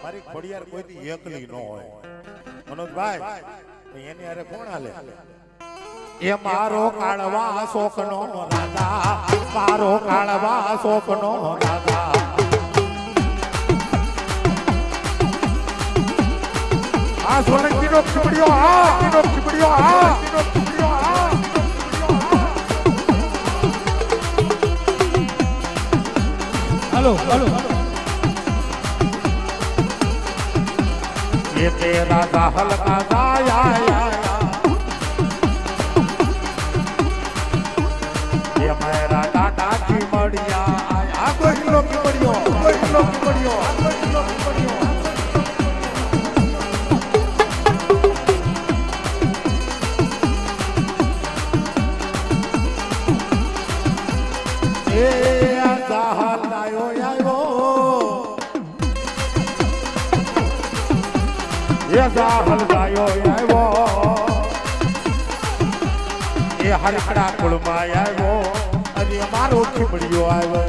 મારી ખોડિયાર કોઈથી એકલી ન હોય મનોજભાઈ એની અરે કોણ હાલે એ મારો કાળવા શોકનો રાજા મારો કાળવા શોકનો રાજા આ સોલંકી નો ખીબડિયો હાલો હાલો ये तेरा दाहल का दाया ये मेरा दादा की मड़िया आया कोई लोग की मड़ियो ए दाहल आयो आयो ये दाहल गायो आयो ये हरकड़ा कुलमा आयो अरे मारो खिबड़ियो आयो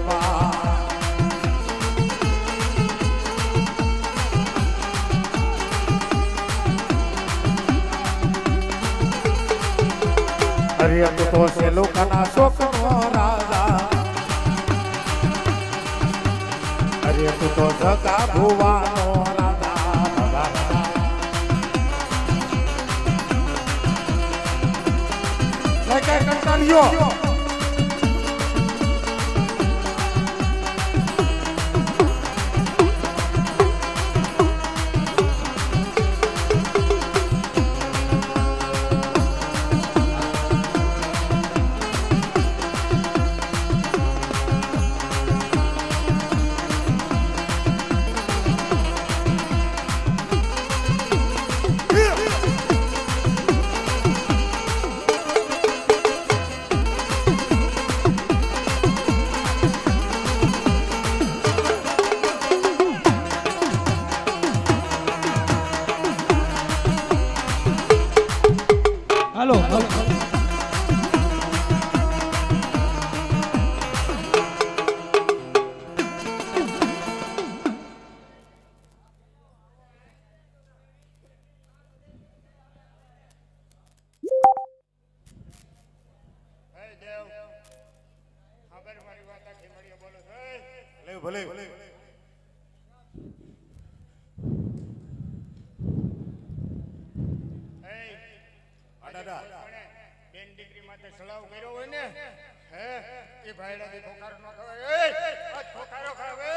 अरे अब तो से लोकना शोकनो राजा अरे तू तो सगा भुवानो હાલો હાલો ભલે બેન દીકરી માટે સલાહ કર્યો હોય ને હે એ ભાઈડા થી ખોખારો ન ખવાય એ ખોખારો ખાવે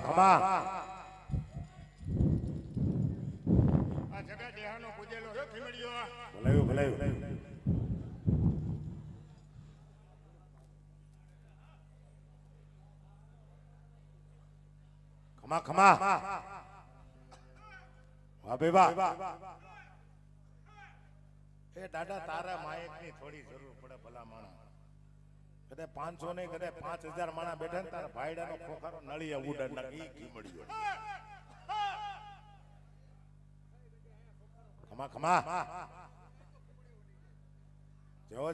ખમા આ જગા દેહાનો પૂજેલો છે ખીમડીયો ભલે ખમા વાહ બે વાહ એ દાદા તારા માયક ની થોડી જરૂર પડે ભલા માણા કદે 500 ને કદે 5000 માણા બેઠા ને તારા ભાઈડા નો ખોખારો નળિયા ઉડે નાખી ખીમડ્યો ખમા જેવો